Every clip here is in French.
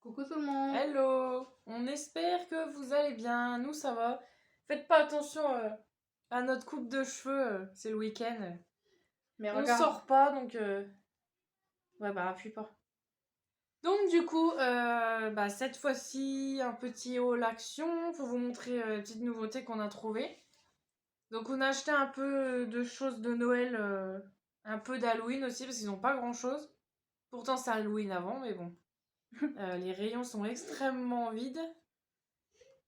Coucou tout le monde. Hello, on espère que vous allez bien, nous ça va. Faites pas attention à notre coupe de cheveux, c'est le week-end. Mais On regarde. sort pas donc... Ouais bah appuie pas. Donc du coup, cette fois-ci, un petit haul action pour vous montrer les petites nouveautés qu'on a trouvées. Donc on a acheté un peu de choses de Noël, un peu d'Halloween aussi parce qu'ils n'ont pas grand-chose. Pourtant c'est Halloween avant mais bon. Les rayons sont extrêmement vides.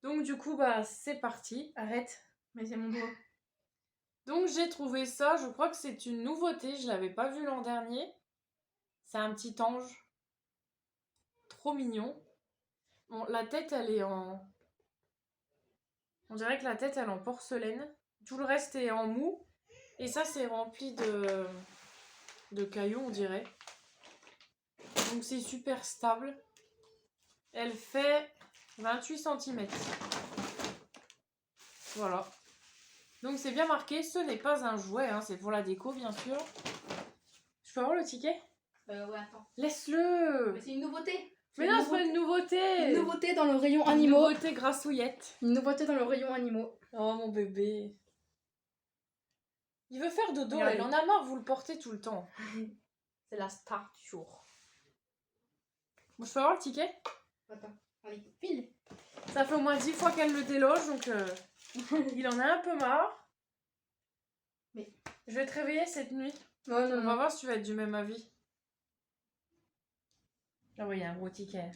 Donc du coup, c'est parti. Arrête. Mais c'est mon doigt. Donc j'ai trouvé ça, je crois que c'est une nouveauté, je l'avais pas vu l'an dernier. C'est un petit ange. Trop mignon. Bon, la tête, elle est en... On dirait que la tête, elle est en porcelaine. Tout le reste est en mou. Et ça, c'est rempli de cailloux, on dirait. Donc c'est super stable. Elle fait 28 cm. Voilà. Donc c'est bien marqué, ce n'est pas un jouet, hein, c'est pour la déco bien sûr. Je peux avoir le ticket ? Ouais, attends. Laisse-le. Mais c'est une nouveauté. Mais non, c'est pas une nouveauté. Une nouveauté dans le rayon animaux. Une nouveauté grassouillette. Une nouveauté dans le rayon animaux. Oh mon bébé. Il veut faire dodo, Regardez. il en a marre, vous le portez tout le temps. C'est la star du jour. Bon, je peux avoir le ticket ? Attends, allez, file. Ça fait au moins 10 fois qu'elle le déloge, donc il en a un peu marre. Mais je vais te réveiller cette nuit. Non, On va voir si tu vas être du même avis. Ah oui, il y a un gros ticket.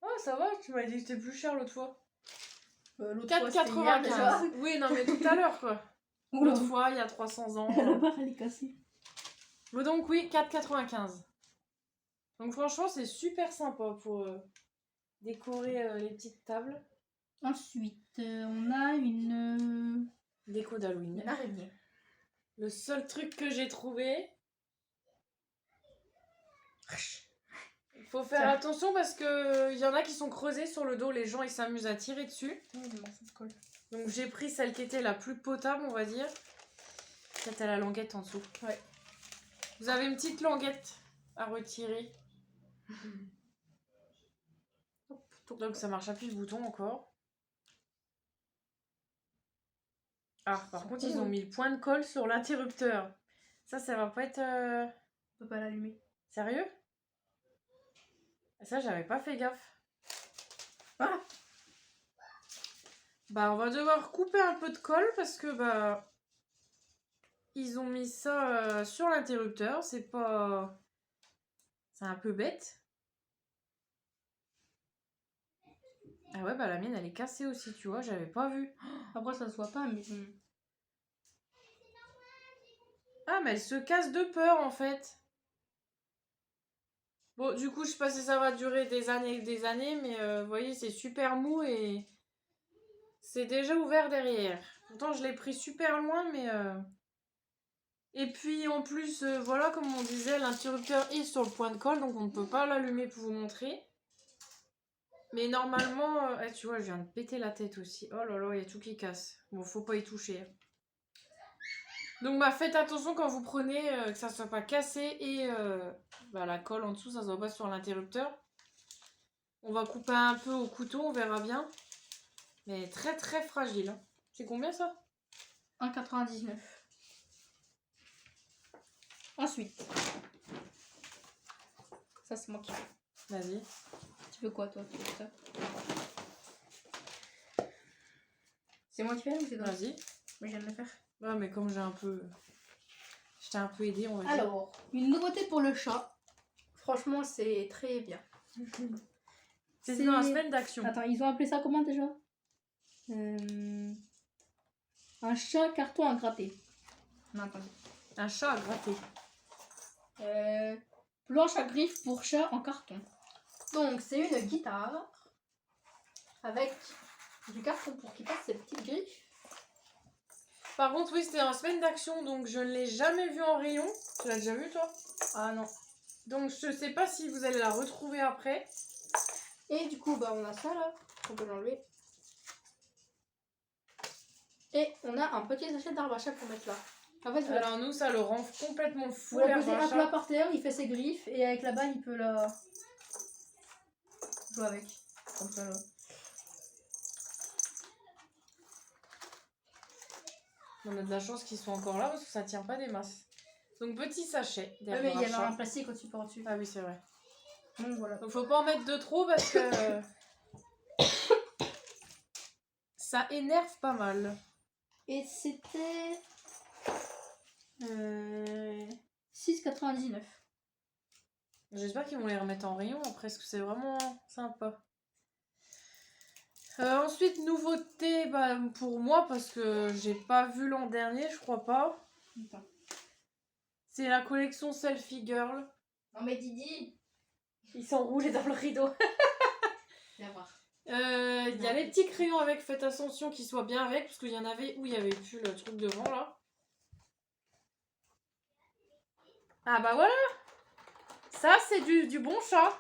Oh, ça va, tu m'as dit que c'était plus cher l'autre fois. L'autre fois, c'était hier, déjà. 4,95. Oui, non mais tout à l'heure quoi. Oula. L'autre fois, il y a 300 ans. La barre, elle est cassée. Mais donc oui, 4,95. Donc franchement, c'est super sympa pour décorer les petites tables. Ensuite, on a une Déco d'Halloween. araignée. Le seul truc que j'ai trouvé... Il faut faire attention parce que y en a qui sont creusés sur le dos, les gens ils s'amusent à tirer dessus. Ça se colle. Donc j'ai pris celle qui était la plus potable, on va dire. Peut-être à la languette en dessous. Ouais. Vous avez une petite languette à retirer. Donc ça marche à plus le bouton encore. Ah, par contre, ils ont mis le point de colle sur l'interrupteur. Ça va pas être... On peut pas l'allumer. Sérieux ? Ça, j'avais pas fait gaffe. Ah ! On va devoir couper un peu de colle parce que, ils ont mis ça sur l'interrupteur. C'est pas... C'est un peu bête. Ah ouais, la mienne, elle est cassée aussi, tu vois. J'avais pas vu. Après, ça se voit pas, mais... Ah, mais elle se casse de peur, en fait. Bon, du coup, je sais pas si ça va durer des années et des années, mais vous voyez, c'est super mou et c'est déjà ouvert derrière. Pourtant, je l'ai pris super loin, mais... Et puis, en plus, voilà, comme on disait, l'interrupteur est sur le point de colle, donc on ne peut pas l'allumer pour vous montrer. Mais normalement... tu vois, je viens de péter la tête aussi. Oh là là, il y a tout qui casse. Bon, faut pas y toucher. Donc faites attention quand vous prenez que ça soit pas cassé et la colle en dessous, ça soit pas sur l'interrupteur. On va couper un peu au couteau, on verra bien. Mais très très fragile. Hein. C'est combien ça ? 1,99. Ensuite. Ça, c'est moi qui fais. Vas-y. Tu veux quoi, toi ? Tu veux ça ? C'est moi qui fais ou c'est toi ? Vas-y. Mais je viens de le faire. Ouais, mais comme j'ai un peu... Je t'ai un peu aidé, on va dire. Alors, une nouveauté pour le chat. Franchement, c'est très bien. C'est dans la semaine d'action. Attends, ils ont appelé ça comment déjà ? Un chat carton à gratter. Non, attendez. Un chat à gratter. Planche à griffes pour chat en carton. Donc, c'est une guitare avec du carton pour qu'il passe ses petites griffes. Par contre, oui, c'était en semaine d'action, donc je ne l'ai jamais vu en rayon. Tu l'as déjà vu, toi ? Ah non. Donc, je sais pas si vous allez la retrouver après. Et du coup, on a ça là. On peut l'enlever. Et on a un petit sachet d'arbre à chat pour mettre là. En fait, Alors nous, ça le rend complètement fou. Vous la posez un plat par terre, il fait ses griffes et avec la balle, il peut la... joue avec. Comme ça là. On a de la chance qu'ils soient encore là parce que ça tient pas des masses. Donc petit sachet Ouais, d'herbe mais il y avait rachat. un plastique au-dessus par-dessus. Ah oui, c'est vrai. Donc voilà. Donc faut pas en mettre de trop parce que ça énerve pas mal. Et c'était 6,99. J'espère qu'ils vont les remettre en rayon après parce que c'est vraiment sympa. Ensuite, nouveauté pour moi parce que j'ai pas vu l'an dernier, je crois pas. Attends. C'est la collection Selfie Girl. Non mais Didi, Ils sont roulés dans le rideau. viens voir. Il y a les petits crayons avec Faites attention qu'ils soient bien avec parce qu'il y en avait où il y avait plus le truc devant là. Ah bah voilà. Ça c'est du bon chat.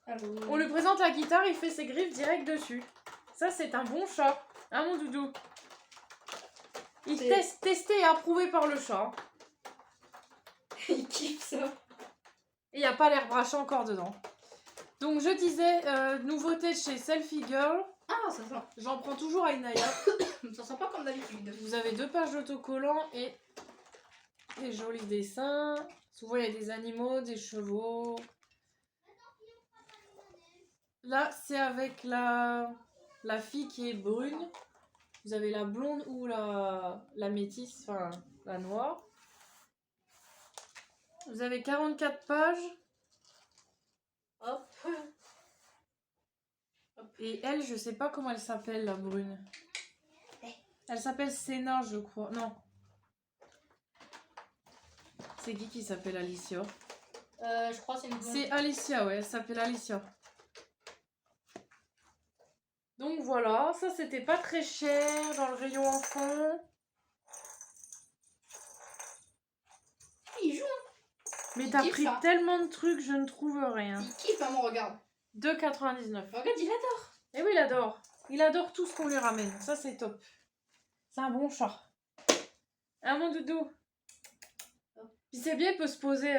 Allô. On lui présente la guitare, il fait ses griffes direct dessus. Ça c'est un bon chat. Hein mon doudou. Il testé et approuvé par le chat. Il kiffe ça. Et il n'y a pas l'herbe rachat encore dedans. Donc je disais, nouveauté de chez Selfie Girl. Ah, ça sent. J'en prends toujours à Inaya. Ça sent pas comme d'habitude. Vous avez 2 pages d'autocollants et des jolis dessins. Souvent il y a des animaux, des chevaux. Là c'est avec la fille qui est brune. Vous avez la blonde ou la métisse, enfin la noire. Vous avez 44 pages. Hop. Et elle, je sais pas comment elle s'appelle, la brune. Elle s'appelle Sénat, je crois. Non. C'est qui s'appelle Alicia? Je crois que c'est une blonde. C'est Alicia, ouais, elle s'appelle Alicia. Donc voilà, ça c'était pas très cher dans le rayon enfant. Il joue. Mais Il t'as kiffe pris ça. tellement de trucs, je ne trouve rien. Il kiffe, maman, regarde. 2,99. Regarde, il adore. Et oui, il adore. Il adore tout ce qu'on lui ramène. Ça, c'est top. C'est un bon chat. Hein, mon doudou? Puis c'est bien, il peut se poser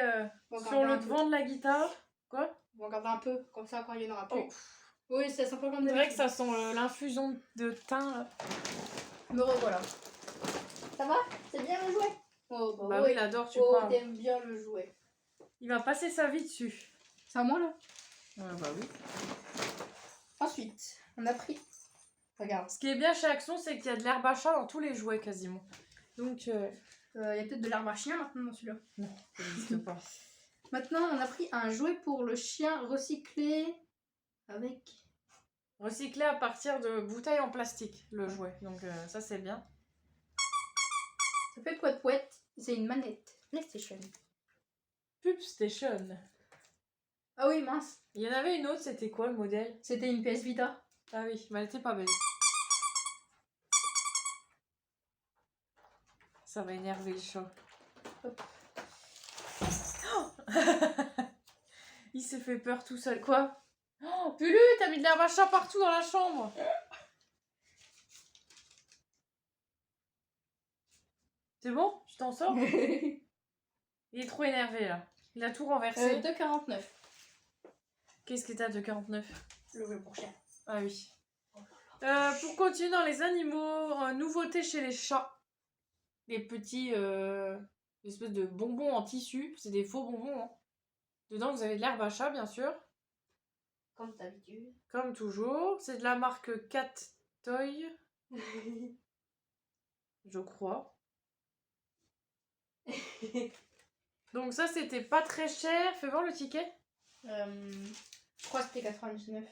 sur le devant de la guitare. Quoi? On va regarder un peu, comme ça, quand il y en aura plus. Oh. Oui, ça sent pas comme C'est vrai que d'habitude. ça sent l'infusion de thym. Là. Me revoilà. Ça va? C'est bien le jouet? Oh, Bah oui, il adore, tu oh, parles. t'aimes bien le jouet. Il va passer sa vie dessus. C'est à moi, là? Ouais, bah oui. Ensuite, on a pris... Regarde. Ce qui est bien chez Action, c'est qu'il y a de l'herbe à chat dans tous les jouets, quasiment. Donc, Il y a peut-être de l'herbe à chien maintenant dans celui-là. non, ça n'existe pas. Maintenant, on a pris un jouet pour le chien recyclé avec... Recyclé à partir de bouteilles en plastique, le jouet. Donc, ça, c'est bien. Ça fait pouet-pouet. C'est une manette PlayStation. Pub Station. Ah oui, mince. Il y en avait une autre, c'était quoi le modèle? C'était une PS Vita. Ah oui, mais elle était pas belle. Ça va énerver le chat. Hop. Oh il s'est fait peur tout seul. Quoi? Oh, Pulu, t'as mis de l'herbe à chat partout dans la chambre. C'est bon? Tu t'en sors? Il est trop énervé là. Il a tout renversé. 2,49. Qu'est-ce que t'as de 49? Le jouet pour chien. Ah oui. Pour continuer dans les animaux, nouveauté chez les chats. Les petits espèces de bonbons en tissu. C'est des faux bonbons. Hein. Dedans, vous avez de l'herbe à chat, bien sûr. Comme d'habitude. Comme toujours. C'est de la marque Cat Toy. Je crois. Donc ça, c'était pas très cher. Fais voir le ticket. Je crois que c'était 99.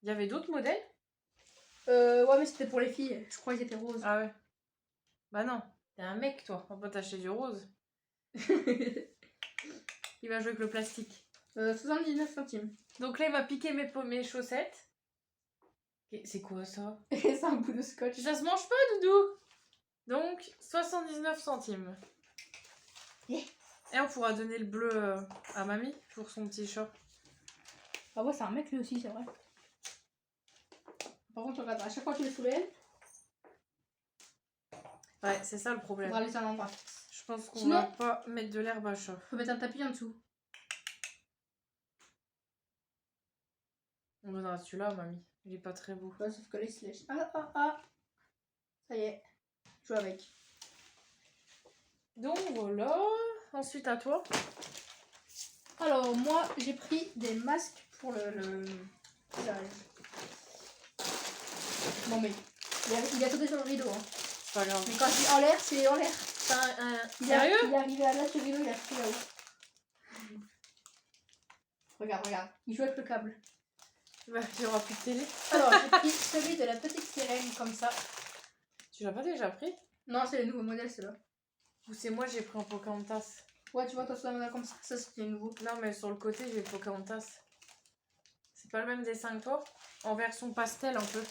Il y avait d'autres modèles? Ouais, mais c'était pour les filles. Je crois qu'ils étaient roses. Ah ouais. Bah non. T'es un mec, toi. On peut t'acheter du rose. Il va jouer avec le plastique. 79 centimes. Donc là, il m'a piqué mes chaussettes. C'est quoi ça? C'est un bout de scotch. Ça se mange pas, Doudou? Donc, 79 centimes. Et on pourra donner le bleu à mamie pour son petit chat. Ah ouais, c'est un mec lui aussi, c'est vrai. Par contre, regarde, à chaque fois qu'il le soulève, Ouais, c'est ça le on problème. va laisser un endroit. Je pense qu'on Sinon- va pas mettre de l'herbe à chat. Faut mettre un tapis en dessous. On donnera celui-là, mamie. Il est pas très beau. Ouais, sauf que là, il se lèche. Ah. Ça y est. Je joue avec. Donc voilà. Ensuite à toi. Alors, moi, j'ai pris des masques pour le visage. Bon, mais il a sauté sur le rideau. Hein. C'est pas grave. Mais quand je dis en l'air, c'est en l'air. Sérieux? Il est arrivé à là sur le rideau, il a pris là-haut. Regarde. Il joue avec le câble. Bah, il y aura plus de télé. Alors, j'ai pris celui de la petite sirène, comme ça. Tu l'as pas déjà pris? Non, c'est le nouveau modèle, celui-là. Ou c'est moi, j'ai pris un Pocahontas. Ouais, tu vois, toi, c'est un modèle comme ça. Ça, c'est le nouveau. Non, mais sur le côté, j'ai Pocahontas. C'est pas le même dessin que toi? En version pastel, un peu.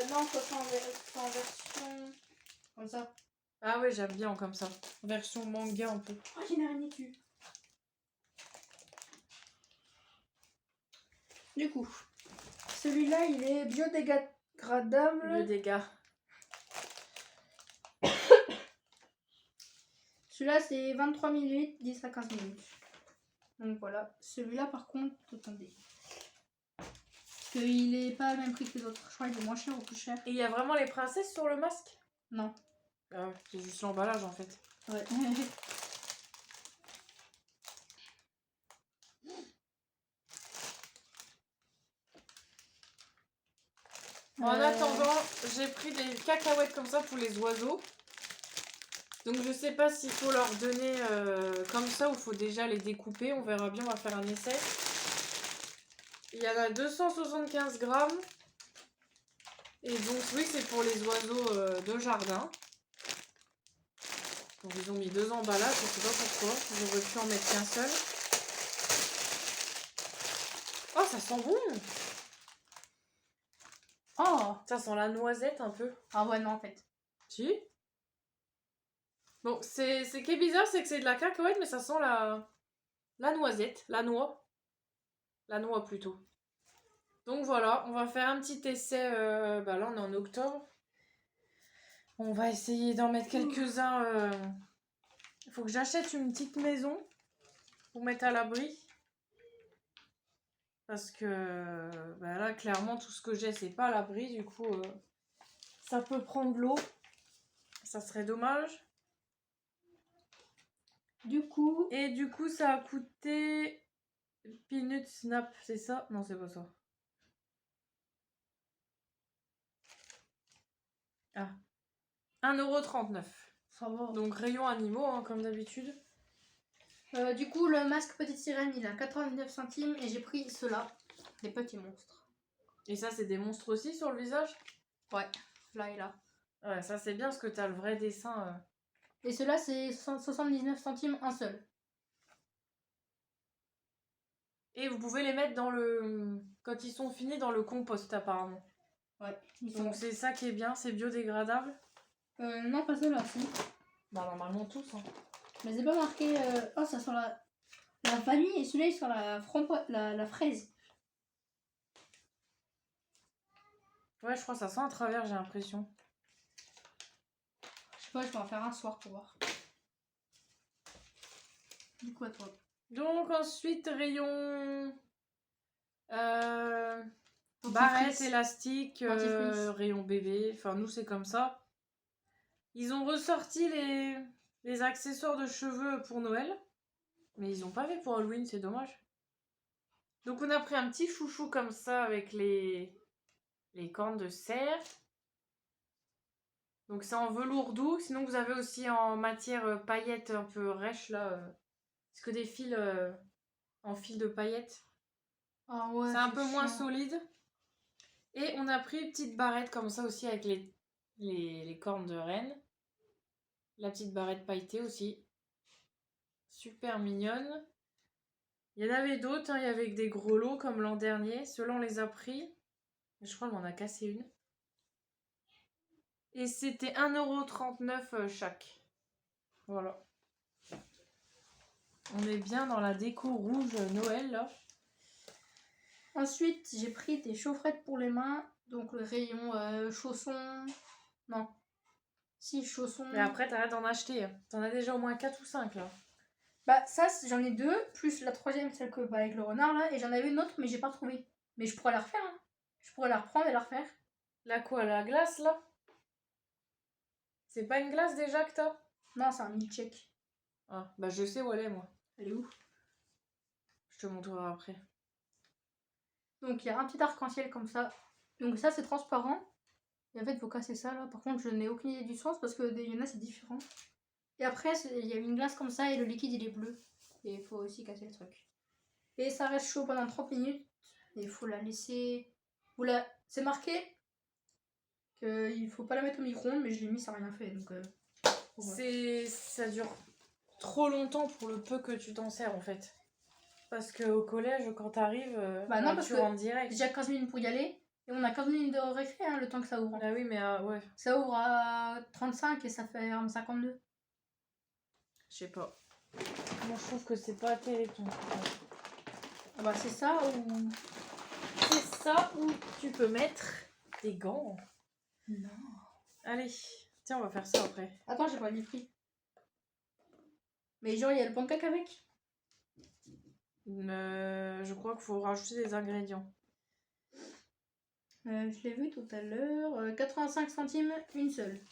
Non, toi, c'est en version... Comme ça. Ah ouais, j'aime bien comme ça. Version manga, un peu. Oh, j'ai une araignée dessus. Du coup, celui-là, il est biodégradable. Le dégât. Celui-là, c'est 23 ml, 10 à 15 minutes. Donc voilà. Celui-là, par contre, attendez. Parce qu'il est pas le même prix que les autres. Je crois qu'il est moins cher ou plus cher. Et il y a vraiment les princesses sur le masque? Non. Ah ouais, c'est juste l'emballage en fait. Ouais. En attendant, j'ai pris des cacahuètes comme ça pour les oiseaux. Donc je sais pas s'il faut leur donner comme ça ou il faut déjà les découper. On verra bien, on va faire un essai. Il y en a 275 grammes. Et donc oui, c'est pour les oiseaux de jardin. Donc ils ont mis 2 emballages, je sais pas pourquoi. J'aurais pu en mettre qu'un seul. Oh, ça sent bon! Oh! Ça sent la noisette un peu. Ah ouais, non, en fait. Si? Bon, c'est qui est bizarre, c'est que c'est de la cacahuète, mais ça sent la noisette, la noix. La noix plutôt. Donc voilà, on va faire un petit essai. Bah là, on est en octobre. On va essayer d'en mettre quelques-uns. Il faut que j'achète une petite maison pour mettre à l'abri. Parce que bah là, clairement, tout ce que j'ai, c'est pas à l'abri. Du coup, ça peut prendre l'eau. Ça serait dommage. Du coup, Et du coup, ça a coûté Peanut Snap, c'est ça? Non, c'est pas ça. Ah. 1,39 €. ça va. Donc rayon animaux, hein, comme d'habitude. Du coup, le masque petite sirène, il a 99 centimes et j'ai pris ceux-là, des petits monstres. Et ça, c'est des monstres aussi sur le visage? Ouais, là et là. Ouais, ça c'est bien parce que t'as le vrai dessin. Et ceux-là, c'est 79 centimes un seul. Et vous pouvez les mettre dans le... Quand ils sont finis, dans le compost apparemment. Ouais. Donc c'est ça qui est bien, c'est biodégradable. Non, pas ceux-là, si. Bah normalement tous. Hein. Mais c'est pas marqué... Oh, ça sent la vanille et celui-là, il sent la fraise. Ouais, je crois que ça sent à travers, j'ai l'impression. Je sais pas, je vais en faire un soir pour voir. Du coup, à toi. Donc ensuite, rayon... barrette, Dentifrice. élastique, Dentifrice. rayon bébé. Enfin, nous, c'est comme ça. Ils ont ressorti les accessoires de cheveux pour Noël. Mais ils n'ont pas fait pour Halloween, c'est dommage. Donc on a pris un petit chouchou comme ça avec les cornes de cerf. Donc c'est en velours doux. Sinon vous avez aussi en matière paillettes un peu rêche là. C'est que des fils en fil de paillettes. Ah ouais, c'est un peu moins chiant. solide. Et on a pris une petite barrette comme ça aussi avec les cornes de reine. La petite barrette pailletée aussi. Super mignonne. Il y en avait d'autres, hein. Il y avait des gros lots comme l'an dernier. Ceux-là, on les a pris. Je crois qu'on en a cassé une. Et c'était 1,39 € chaque. Voilà. On est bien dans la déco rouge Noël, là. Ensuite, j'ai pris des chaufferettes pour les mains. Donc le rayon chaussons... Non. Si, chaussons... Mais après, t'arrêtes d'en acheter. T'en as déjà au moins 4 ou 5, là. Bah ça, j'en ai 2, plus la troisième, celle que avec le renard, là. Et j'en avais une autre, mais j'ai pas trouvé. Mais je pourrais la refaire. Hein. Je pourrais la reprendre et la refaire. La quoi, la glace là? C'est pas une glace déjà que t'as? Non, c'est un milkshake. Ah, bah je sais où elle est moi. Elle est où? Je te montrerai après. Donc il y a un petit arc-en-ciel comme ça. Donc ça c'est transparent. Et en fait il faut casser ça là. Par contre je n'ai aucune idée du sens parce que il y en a c'est différent. Et après il y a une glace comme ça et le liquide il est bleu. Et il faut aussi casser le truc. Et ça reste chaud pendant 30 minutes. Et il faut la laisser... C'est marqué qu'il faut pas la mettre au micro-ondes mais je l'ai mis ça n'a rien fait. Donc ça dure trop longtemps pour le peu que tu t'en sers en fait. Parce qu'au collège, quand t'arrives, bah non, parce tu que rentres direct. déjà 15 minutes pour y aller. Et on a 15 minutes de récré, hein, le temps que ça ouvre. Ah oui, mais ouais. Ça ouvre à 35 et ça fait 52. Je sais pas. Moi, je trouve que c'est pas terrible ton truc. Ah bah c'est ça ou... C'est ça où tu peux mettre des gants. Non. Allez, tiens, on va faire ça après. Attends, j'ai pas dit prix. Mais genre, il y a le pancake avec. Je crois qu'il faut rajouter des ingrédients. Je l'ai vu tout à l'heure. 85 centimes, une seule.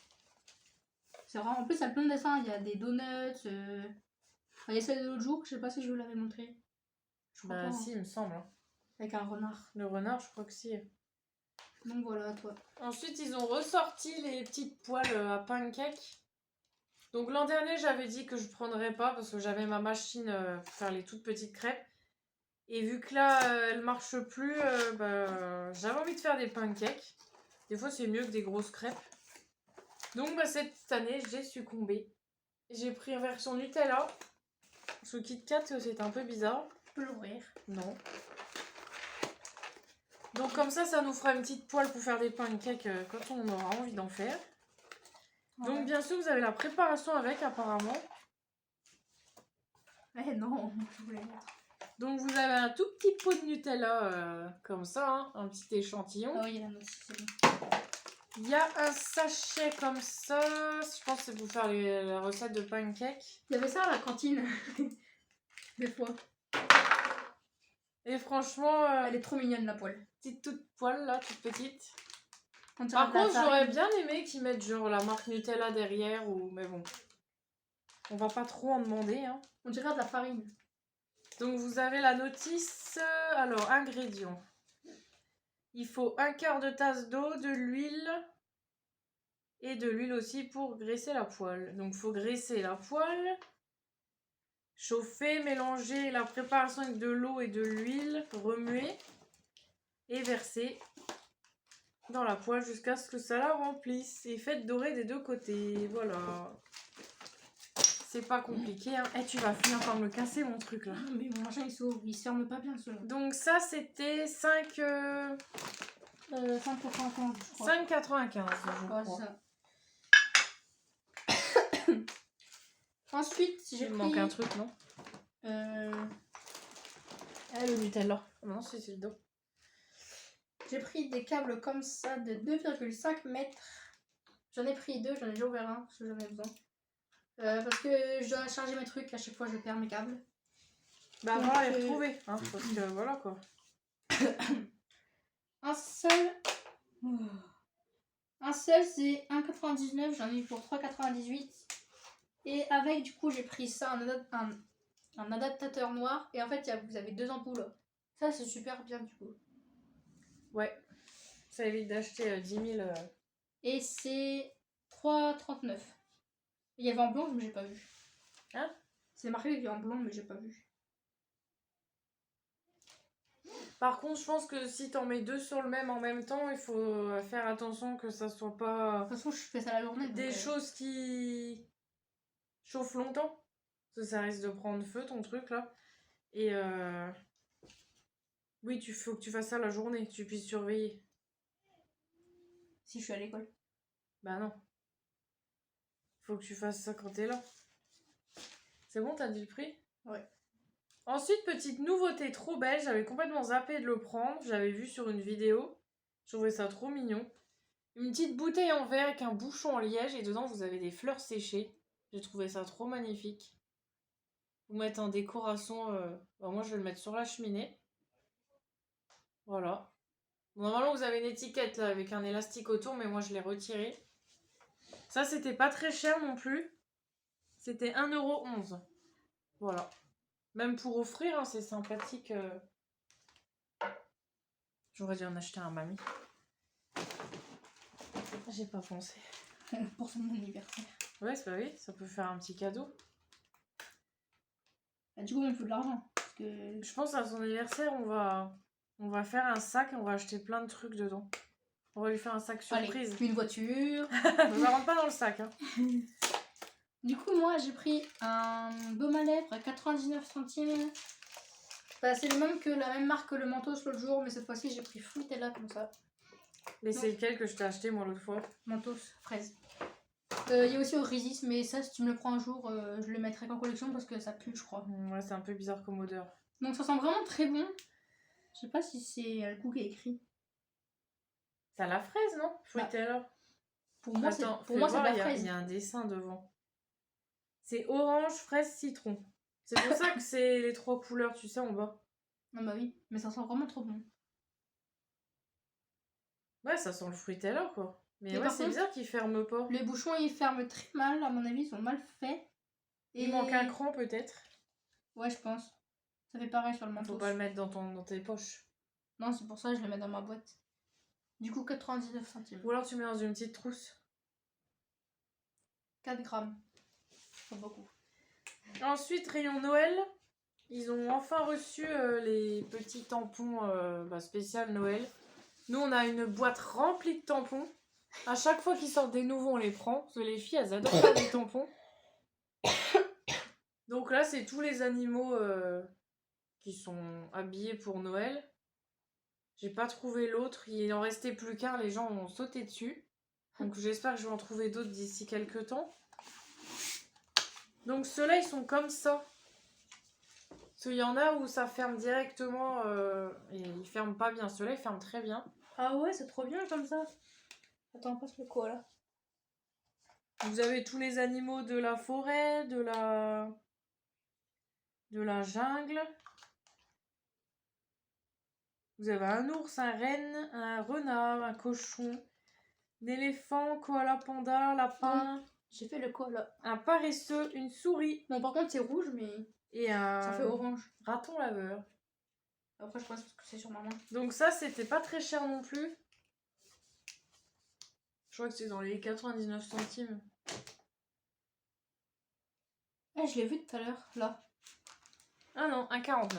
C'est vraiment... En plus, il y a plein de dessins. Il y a des donuts. Il y a celle de l'autre jour. Je sais pas si je vous l'avais montré. Je crois Bah pas, si, hein. il me semble. Hein. Avec un renard. Le renard, je crois que si. Donc voilà, toi. Ensuite, ils ont ressorti les petites poêles à pancake. Donc l'an dernier, j'avais dit que je prendrais pas parce que j'avais ma machine pour faire les toutes petites crêpes. Et vu que là, elle marche plus, j'avais envie de faire des pancakes. Des fois, c'est mieux que des grosses crêpes. Donc cette année, j'ai succombé. J'ai pris une version Nutella. Ce Kit Kat, c'est un peu bizarre. Je peux l'ouvrir. Non. Donc comme ça nous fera une petite poêle pour faire des pancakes quand on aura envie d'en faire. Ouais. Donc bien sûr, vous avez la préparation avec apparemment. Eh non, je voulais mettre. Donc vous avez un tout petit pot de Nutella comme ça, hein, un petit échantillon. Ah oui, il y en a aussi, c'est bon. Il y a un sachet comme ça, je pense que c'est pour faire la recette de pancakes. Il y avait ça à la cantine. Des fois. Et franchement, Elle est trop mignonne la poêle. toute poêle là, toute petite. Par Par contre, j'aurais bien aimé qu'ils mettent genre la marque Nutella derrière, mais bon. On va pas trop en demander. Hein. On dirait de la farine. Donc vous avez la notice. Alors, ingrédients. Il faut 1/4 de tasse d'eau, de l'huile. Et de l'huile aussi pour graisser la poêle. Donc il faut graisser la poêle. Chauffer, mélanger la préparation avec de l'eau et de l'huile. Remuer. Et verser dans la poêle jusqu'à ce que ça la remplisse. Et faites dorer des deux côtés. Voilà. C'est pas compliqué. Hein. Eh, tu vas finir par me casser mon truc là. Mais mon machin il s'ouvre, il se ferme pas bien celui-là. Donc ça c'était 5,95 je crois. 5,95 je crois. Ça. Ensuite, j'ai Il pris... me manque un truc, non? Le Nutella. Non, c'est le dos. J'ai pris des câbles comme ça de 2,5 mètres. J'en ai pris deux, j'en ai déjà ouvert un parce que j'en ai besoin. Parce que je dois charger mes trucs, à chaque fois je perds mes câbles. Bah, on va les retrouver, hein, parce que voilà quoi. Un seul c'est 1,99, j'en ai eu pour 3,98. Et avec, du coup, j'ai pris ça, un adaptateur noir. Et en fait, vous avez deux ampoules. Ça, c'est super bien, du coup. Ouais, ça évite d'acheter 10 000. Et c'est 3,39. Il y avait en blanc, mais j'ai pas vu. Hein? C'est marqué qu'il y avait en blanc, mais j'ai pas vu. Par contre, je pense que si t'en mets deux sur le même en même temps, il faut faire attention que ça soit pas... De toute façon, je fais ça la journée. Des choses qui chauffent longtemps. Parce que ça risque de prendre feu, ton truc, là. Et oui, faut que tu fasses ça la journée, que tu puisses surveiller. Si je suis à l'école. Bah non. Faut que tu fasses ça quand t'es là. C'est bon, t'as dit le prix? Ouais. Ensuite, petite nouveauté trop belle, j'avais complètement zappé de le prendre. J'avais vu sur une vidéo. Je trouvais ça trop mignon. Une petite bouteille en verre avec un bouchon en liège et dedans vous avez des fleurs séchées. J'ai trouvé ça trop magnifique. Vous mettez en décoration, moi je vais le mettre sur la cheminée. Voilà. Normalement, vous avez une étiquette là avec un élastique autour, mais moi je l'ai retiré. Ça, c'était pas très cher non plus. C'était 1,11 €. Voilà. Même pour offrir, hein, c'est sympathique. J'aurais dû en acheter un, mamie. J'ai pas pensé. Pour son anniversaire. Ouais, c'est pas oui, ça peut faire un petit cadeau. Bah, du coup, il me faut de l'argent. Parce que... Je pense à son anniversaire, on va faire un sac et on va acheter plein de trucs dedans. On va lui faire un sac surprise. Allez, une voiture. Ça rentre pas dans le sac. Hein. Du coup, moi, j'ai pris un baume à lèvres à 99 centimes. Bah, c'est le même que la même marque que le Mentos l'autre jour, mais cette fois-ci, j'ai pris Fruitella comme ça. Mais c'est lequel que je t'ai acheté moi l'autre fois? Mentos, fraise. Il y a aussi Orisis, mais ça, si tu me le prends un jour, je le mettrai qu'en collection parce que ça pue, je crois. Ouais, c'est un peu bizarre comme odeur. Donc ça sent vraiment très bon. Je sais pas si c'est le goût qui est écrit. C'est à la fraise, non? Fruitella. Pour moi, Attends, c'est de la il fraise. y a un dessin devant. C'est orange, fraise, citron. C'est pour ça que c'est les 3 couleurs, tu sais, en bas. Ah bah oui, mais ça sent vraiment trop bon. Ouais, ça sent le Fruitella, quoi. Mais Et ouais, par c'est contre, bizarre qu'ils ferment pas. Les bouchons, ils ferment très mal, à mon avis, ils sont mal faits. Et... Il manque un cran, peut-être. Ouais, je pense. Ça fait pareil sur le Mentos. Faut pas le mettre dans tes poches. Non, c'est pour ça que je le mets dans ma boîte. Du coup, 99 centimes. Ou alors tu mets dans une petite trousse. 4 grammes. Pas beaucoup. Ensuite, rayon Noël. Ils ont enfin reçu les petits tampons spécial Noël. Nous, on a une boîte remplie de tampons. À chaque fois qu'ils sortent des nouveaux, on les prend. Parce que les filles, elles adorent faire des tampons. Donc là, c'est tous les animaux qui sont habillés pour Noël. J'ai pas trouvé l'autre. Il en restait plus qu'un. Les gens ont sauté dessus. Donc j'espère que je vais en trouver d'autres d'ici quelques temps. Donc ceux-là, ils sont comme ça. Parce qu'il y en a où ça ferme directement et ils ferment pas bien. Ceux-là, ils ferment très bien. Ah ouais, c'est trop bien comme ça. Attends, passe le koala. Vous avez tous les animaux de la forêt, de la jungle. Vous avez un ours, un renne, un renard, un cochon, un éléphant, koala, panda, lapin. J'ai fait le koala. Un paresseux, une souris. Bon, par contre, c'est rouge, mais et ça fait un orange. raton laveur. Après, je pense que c'est sur ma main. Donc ça, c'était pas très cher non plus. Je crois que c'est dans les 99 centimes. Ah, je l'ai vu tout à l'heure, là. Ah non, 1,49.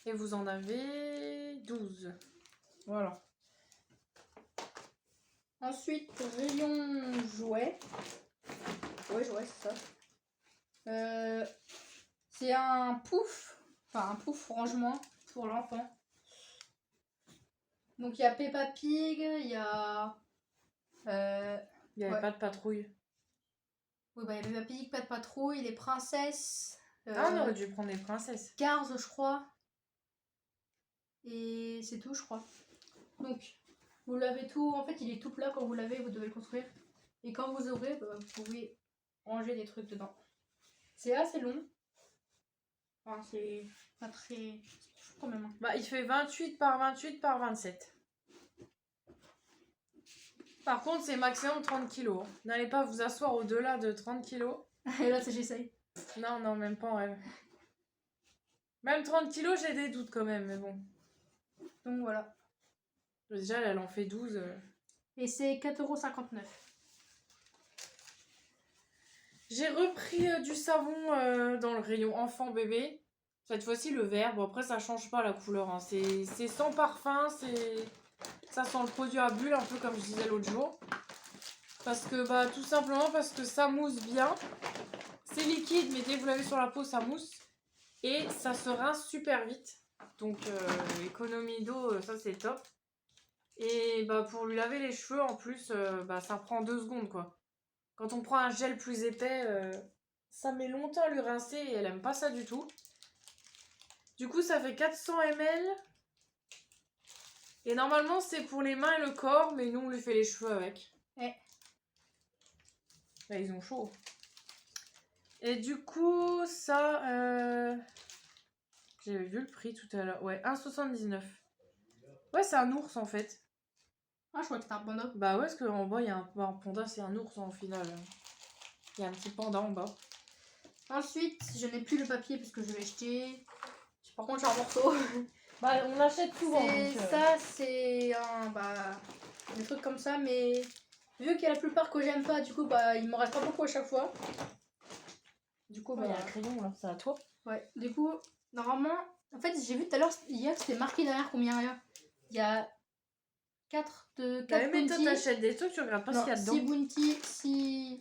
Et vous en avez 12. Voilà. Ensuite, rayon jouets. Ouais, jouets, c'est ça. C'est un pouf. Enfin, un pouf rangement pour l'enfant. Donc, il y a Peppa Pig, il y a... Il n'y avait pas de patrouille. Oui, bah, il y a Peppa Pig, pas de patrouille, les princesses. Ah, on aurait dû prendre les princesses. Cars, je crois. Et c'est tout, je crois. Donc, vous l'avez tout. En fait, il est tout plat quand vous l'avez, vous devez le construire. Et quand vous aurez, bah, vous pouvez ranger des trucs dedans. C'est assez long. Enfin, c'est pas très. C'est quand même. Hein. Bah, il fait 28 par 28 par 27. Par contre, c'est maximum 30 kilos. N'allez pas vous asseoir au-delà de 30 kilos. Et là, j'essaye. Non, non, même pas en rêve. Même 30 kilos, j'ai des doutes quand même, mais bon. Donc voilà. Déjà, elle en fait 12. Et c'est 4,59 €. J'ai repris du savon dans le rayon enfant-bébé. Cette fois-ci, le vert. Bon, après, ça change pas la couleur. Hein. C'est sans parfum. Ça sent le produit à bulles, un peu comme je disais l'autre jour. Parce que, bah, tout simplement parce que ça mousse bien. C'est liquide, mais dès que vous l'avez sur la peau, ça mousse. Et ça se rince super vite. Donc, économie d'eau, ça c'est top. Et bah, pour lui laver les cheveux, en plus, bah, ça prend 2 secondes, quoi. Quand on prend un gel plus épais, ça met longtemps à lui rincer et elle aime pas ça du tout. Du coup, ça fait 400 ml. Et normalement, c'est pour les mains et le corps, mais nous, on lui fait les cheveux avec. Ouais. Là, ils ont chaud. Et du coup, ça... J'avais vu le prix tout à l'heure. Ouais, 1,79. Ouais, c'est un ours en fait. Ah, je crois que c'était un panda. Bah ouais, parce qu'en bas, il y a un panda, c'est un ours en final. Il y a un petit panda en bas. Ensuite, je n'ai plus le papier parce que je l'ai jeté. Par contre, j'ai un morceau. Bah, on l'achète souvent. Ça, c'est des trucs comme ça, mais vu qu'il y a la plupart que j'aime pas, du coup, il m'en reste pas beaucoup à chaque fois. Du coup, il y a un crayon là, c'est à toi. Ouais, du coup, normalement, en fait, j'ai vu tout à l'heure, hier, c'était marqué derrière combien il y a. Il y a 4 Mais toi, Bounty. t'achètes des trucs, tu regardes pas ce qu'il y a dedans. 6 Bounty, 6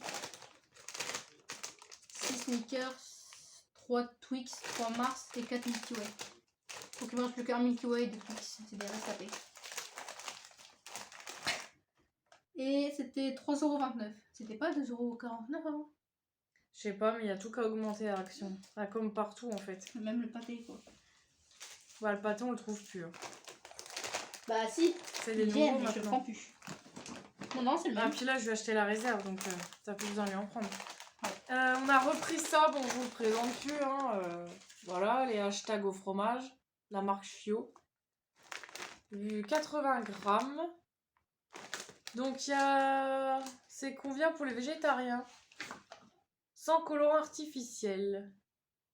Snickers, 3 Twix, 3 Mars et 4 Milky Way. Donc il me reste plus qu'un Milky Way et 2 Twix, c'est des restes à payer. Et c'était 3,29€. C'était pas 2,49€ avant? Je sais pas, mais il y a tout qu'à augmenter à Action. Ah, comme partout en fait. Même le pâté quoi. Bah, le pâté, on le trouve plus. Hein. Bah si, C'est des il nouveaux vient, mais je le maintenant. prends plus. Non, c'est le Ah, même. puis là, je vais acheter la réserve, donc t'as plus besoin de lui en prendre. Ouais. On a repris ça, bon, je vous le présente plus. Hein, voilà, les hashtags au fromage, la marque Fio. Du 80 grammes. Donc, il y a. C'est combien pour les végétariens? Sans colorant artificiel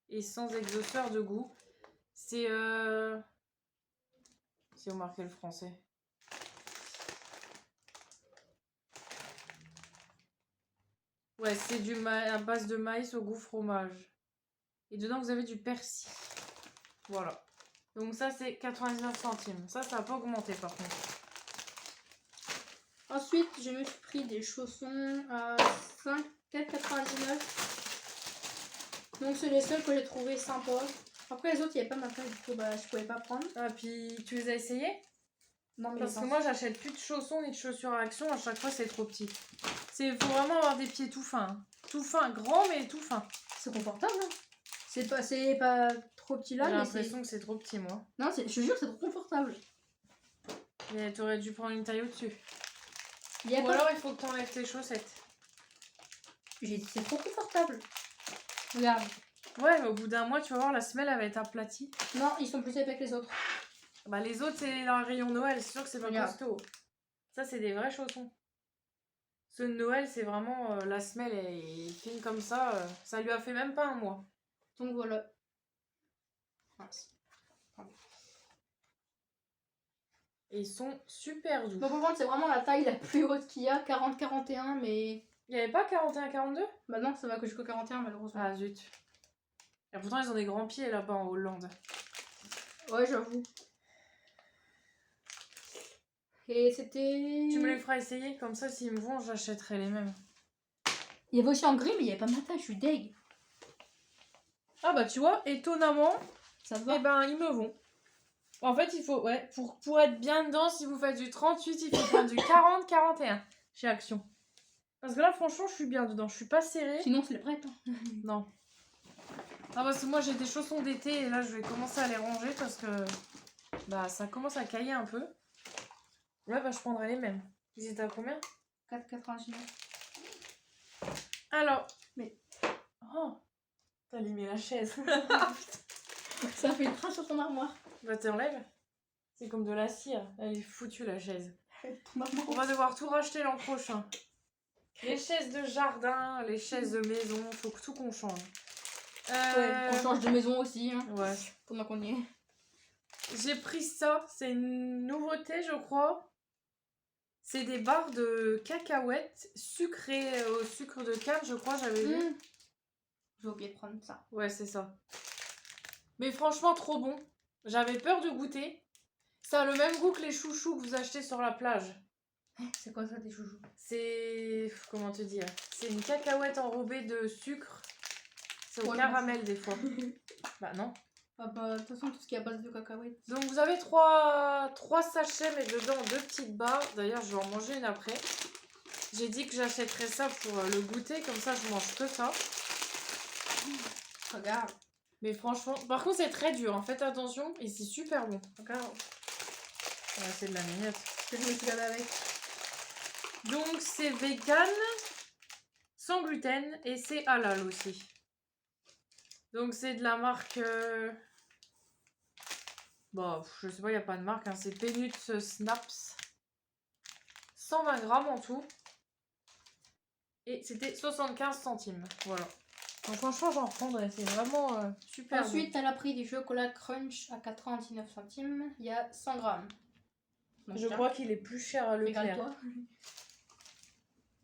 et sans exhausteur de goût. C'est. C'est où marqué le français? Ouais, c'est à base de maïs au goût fromage. Et dedans, vous avez du persil. Voilà. Donc ça, c'est 99 centimes. Ça n'a pas augmenté par contre. Ensuite, je me suis pris des chaussons à 4,99. Donc c'est les seuls que j'ai trouvé sympas. Après les autres, il n'y avait pas ma taille, du coup je pouvais pas prendre. Ah, puis tu les as essayés? Non, mais parce que moi, j'achète plus de chaussons ni de chaussures à Action. À chaque fois, c'est trop petit. Il faut vraiment avoir des pieds tout fins. Hein. Tout fins, grand mais tout fin. C'est confortable. Hein. C'est pas trop petit là. J'ai l'impression que c'est trop petit, moi. Non, je te jure, c'est trop confortable. Mais t'aurais dû prendre une taille au-dessus. Ou pas... alors, il faut que t'enlèves tes chaussettes. C'est trop confortable. Regarde. Ouais, mais au bout d'un mois, tu vas voir, la semelle, elle va être aplatie. Non, ils sont plus épais que les autres. Bah, les autres, c'est dans le rayon Noël. C'est sûr que c'est pas costaud. Ça, c'est des vrais chaussons. Ce Noël, c'est vraiment la semelle est fine comme ça. Ça lui a fait même pas un mois. Donc voilà. Et ils sont super doux. Donc, par contre, c'est vraiment la taille la plus haute qu'il y a, 40-41, mais. Il n'y avait pas 41-42? Bah non, ça va que jusqu'au 41, malheureusement. Ah zut. Et pourtant, ils ont des grands pieds là-bas en Hollande. Ouais, j'avoue. Et c'était. Tu me les feras essayer, comme ça, s'ils me vont, j'achèterai les mêmes. Il y avait aussi en gris, mais il n'y avait pas ma taille, je suis deg. Ah bah, tu vois, étonnamment, ça va. Eh ben, ils me vont. En fait, il faut, ouais, pour être bien dedans, si vous faites du 38, il faut prendre du 40-41 chez Action. Parce que là, franchement, je suis bien dedans. Je suis pas serrée. Sinon, c'est les prête. Hein. Non. Ah, parce que moi, j'ai des chaussons d'été et là, je vais commencer à les ranger parce que bah, ça commence à cailler un peu. Ouais, bah, je prendrai les mêmes. Ils étaient à combien? 4,99. Alors, mais. Oh! T'as limé la chaise. Ça fait une trace sur ton armoire. Bah, t'enlèves. C'est comme de la cire. Elle est foutue, la chaise. On va devoir tout racheter l'an prochain. Les chaises de jardin, les chaises de maison, faut que tout qu'on change. Ouais, on change de maison aussi. Hein. Ouais. Pendant qu'on y est. J'ai pris ça, c'est une nouveauté, je crois. C'est des barres de cacahuètes sucrées au sucre de canne, je crois, j'avais vu. J'ai oublié de prendre ça. Ouais, c'est ça. Mais franchement, trop bon. J'avais peur de goûter. Ça a le même goût que les chouchous que vous achetez sur la plage. C'est quoi ça, des chouchous? C'est... Comment te dire? C'est une cacahuète enrobée de sucre. C'est au caramel des fois. Bah non. Ah bah, de toute façon, tout ce qui est à base de cacahuètes. Donc vous avez 3 sachets, mais dedans 2 petites barres. D'ailleurs, je vais en manger une après. J'ai dit que j'achèterais ça pour le goûter. Comme ça, je mange que ça. Regarde. Mais franchement... Par contre, c'est très dur. Hein. Faites attention. Et c'est super bon. Regarde. Ouais, c'est de la mignonne. Que je me suis lavée avec. Donc, c'est vegan, sans gluten. Et c'est halal aussi. Donc, c'est de la marque... Bah, je sais pas, il n'y a pas de marque. Hein. C'est Peanuts Snaps. 120 grammes en tout. Et c'était 75 centimes. Voilà. Donc franchement, j'en reprendrai. C'est vraiment super Ensuite, elle a pris du chocolat crunch à 99 centimes. Il y a 100 grammes. bon. Donc, Je crois qu'il est plus cher à Leclerc. régale-toi.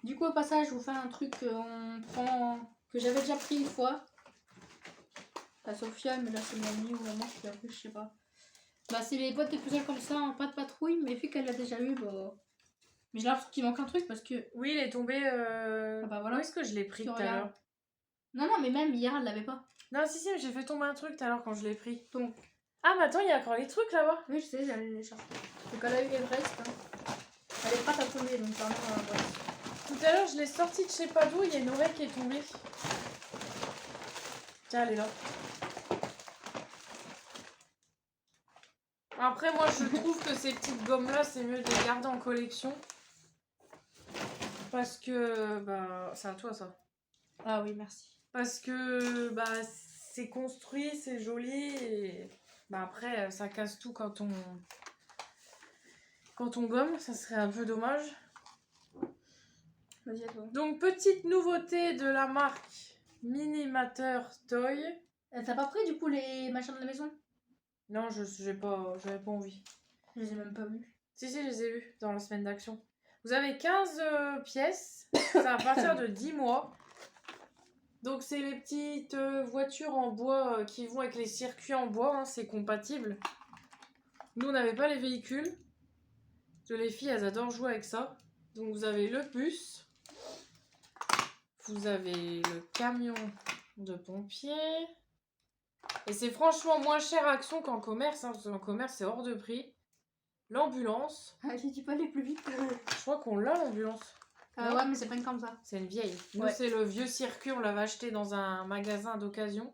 Du coup, au passage, je vous fais un truc qu'on prend, que j'avais déjà pris une fois. Pas Sophia, mais là c'est mamie ou maman qui l'a pris, je sais pas. Bah, c'est les boîtes de puzzles comme ça en pâte patrouille, mais vu qu'elle l'a déjà eu, bah. Mais j'ai l'impression qu'il manque un truc parce que. Oui, il est tombé. Ah bah voilà. Où est-ce que je l'ai pris Tu tout à regardes. l'heure? Non, non, mais même hier, elle l'avait pas. Non, si, mais j'ai fait tomber un truc tout à l'heure quand je l'ai pris. Donc. Ah, mais attends, il y a encore les trucs là-bas. Oui, je sais, j'allais les chercher. Donc, elle a eu Everest. Hein. Elle est prête à tomber, donc vraiment, voilà. Tout à l'heure, je l'ai sortie de je sais pas d'où, il y a une oreille qui est tombée. Tiens, elle est là. Après, moi, je trouve que ces petites gommes-là, c'est mieux de les garder en collection. Parce que, bah, c'est à toi, ça. Ah oui, merci. Parce que, bah, c'est construit, c'est joli, et... Bah, après, ça casse tout quand on... Quand on gomme, ça serait un peu dommage. Vas-y, à toi. Donc, petite nouveauté de la marque Minimateur Toy. T'as pas pris du coup les machins de la maison? Non, j'avais pas envie. Je les ai même pas vus. Si, je les ai vus dans la semaine d'action. Vous avez 15 pièces, c'est à partir de 10 mois. Donc, c'est les petites voitures en bois qui vont avec les circuits en bois, hein, c'est compatible. Nous, on n'avait pas les véhicules. Les filles, elles adorent jouer avec ça. Donc, vous avez le bus. Vous avez le camion de pompiers. Et c'est franchement moins cher à Action qu'en commerce, hein, parce qu'en commerce, c'est hors de prix. L'ambulance. Ah, j'ai dit pas aller plus vite. Je crois qu'on l'a, l'ambulance. Ah ouais, mais c'est pas une comme ça. C'est une vieille. Nous, Ouais. c'est le vieux circuit, on l'avait acheté dans un magasin d'occasion.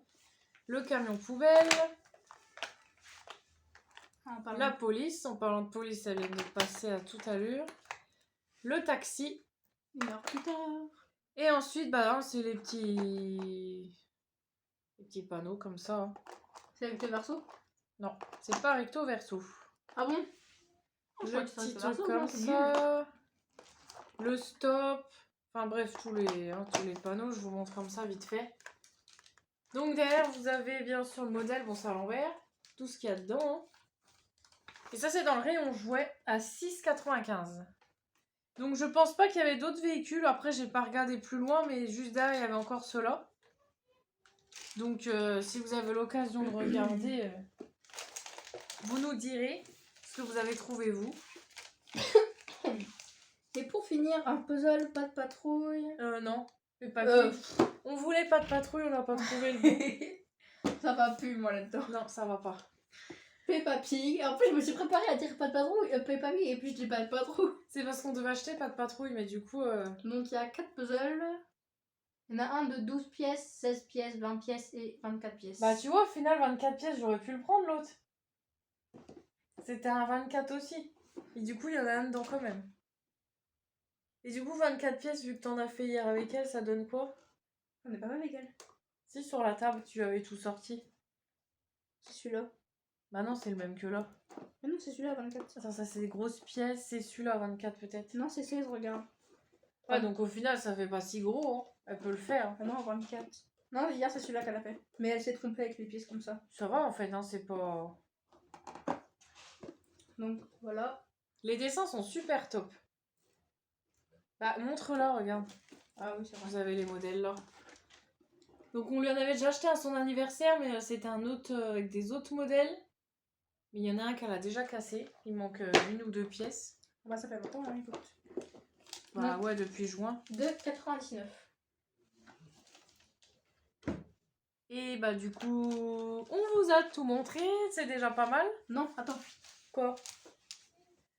Le camion poubelle. La police, en parlant de police, elle vient de passer à toute allure. Le taxi. Une heure plus tard. Et ensuite, bah, c'est les petits panneaux comme ça. Hein. C'est avec le verso? Non, c'est pas recto verso. Ah bon? Le petit truc comme ça. Le stop. Enfin bref, tous les panneaux, je vous montre comme ça vite fait. Donc derrière, vous avez bien sûr le modèle, bon c'est à l'envers. Tout ce qu'il y a dedans. Hein. Et ça, c'est dans le rayon jouet à 6,95. Donc je pense pas qu'il y avait d'autres véhicules. Après, j'ai pas regardé plus loin, mais juste derrière, il y avait encore ceux-là. Donc si vous avez l'occasion de regarder, vous nous direz ce que vous avez trouvé vous. Et pour finir, un puzzle, pas de patrouille. Non. Le papier. On voulait pas de patrouille, on n'a pas trouvé le bon. Ça va plus, moi, là-dedans. Non, ça va pas. Peppa Pig. En plus, je me suis préparée à dire pas de patrouille, Peppa Pig, et puis je dis pas de patrouille. C'est parce qu'on devait acheter pas de patrouille, mais du coup... Donc, il y a 4 puzzles. Il y en a un de 12 pièces, 16 pièces, 20 pièces et 24 pièces. Bah, tu vois, au final, 24 pièces, j'aurais pu le prendre, l'autre. C'était un 24 aussi. Et du coup, il y en a un dedans quand même. Et du coup, 24 pièces, vu que t'en as fait hier avec elle, ça donne quoi? On est pas mal avec elle. Si, sur la table, tu avais tout sorti. C'est celui-là. Bah non, c'est le même que là. Mais non, c'est celui-là, 24. Attends, ça, c'est des grosses pièces. C'est celui-là, 24 peut-être. Non, c'est 16, regarde. Ouais, donc au final, ça fait pas si gros, hein. Elle peut le faire. Ah non, 24. Non, hier, c'est celui-là qu'elle a fait. Mais elle s'est trompée avec les pièces comme ça. Ça va, en fait, hein, c'est pas... Donc, voilà. Les dessins sont super top. Bah, montre-la, regarde. Ah oui, c'est vrai. Vous avez les modèles là. Donc on lui en avait déjà acheté à son anniversaire, mais c'était un autre avec des autres modèles. Mais il y en a un qu'elle a déjà cassé. Il manque 1 ou 2 pièces. Bah, ça fait longtemps, hein, écoute. Bah ouais, depuis juin. De 99. Et bah du coup, on vous a tout montré. C'est déjà pas mal. Non, attends. Quoi?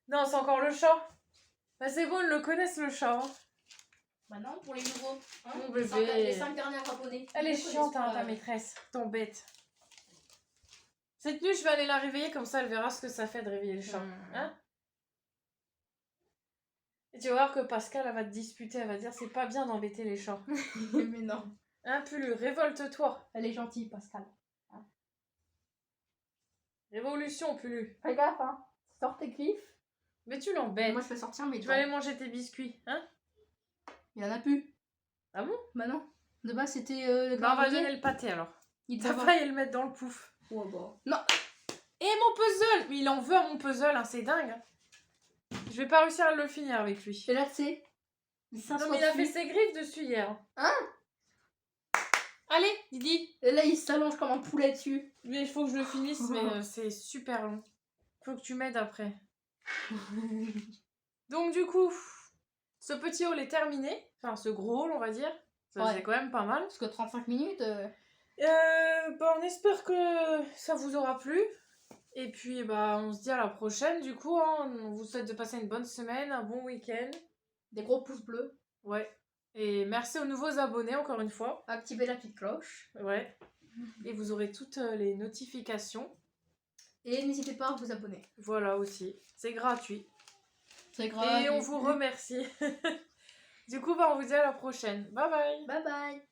Non, c'est encore le chat. Bah c'est bon, ils le connaissent le chat. Hein. Bah non, pour les nouveaux. Hein, Mon les bébé. 5 les 5 dernières abonnés. Elle est chiante, hein, ta maîtresse. T'embête. Cette nuit, je vais aller la réveiller, comme ça elle verra ce que ça fait de réveiller le chat. Hein? Et tu vas voir que Pascal, elle va te disputer, elle va dire c'est pas bien d'embêter les chats. Mais non. Hein, Pulu, révolte-toi. Elle est gentille, Pascal. Révolution, Pulu. Fais gaffe, hein. Sors tes griffes. Mais tu l'embêtes. Moi, je vais sortir mes Tu dents. vas aller manger tes biscuits, hein? Il y en a plus. Ah bon? Bah non. De base, c'était le Bah, on va grenier. donner le pâté alors. Il T'as devait avoir- failli le mettre dans le pouf. Ouais, bah. Non. Et mon puzzle! Mais il en veut à mon puzzle, hein, c'est dingue. Je vais pas réussir à le finir avec lui. Et là, tu sais, il Non, s'assoit mais il a fait dessus. ses griffes dessus hier. Hein? Allez, Didi. Et là, il s'allonge comme un poulet dessus. Mais il faut que je le finisse, mais c'est super long. Faut que tu m'aides après. Donc du coup, ce petit haul est terminé. Enfin, ce gros haul, on va dire. Ça Ouais. c'est quand même pas mal. Parce que 35 minutes. Bah, on espère que ça vous aura plu. Et puis, bah, on se dit à la prochaine. Du coup, hein, on vous souhaite de passer une bonne semaine, un bon week-end. Des gros pouces bleus. Ouais. Et merci aux nouveaux abonnés, encore une fois. Activez la petite cloche. Ouais. Et vous aurez toutes les notifications. Et n'hésitez pas à vous abonner. Voilà aussi. C'est gratuit. C'est grave. Et on vous remercie. Du coup, bah, on vous dit à la prochaine. Bye bye. Bye bye.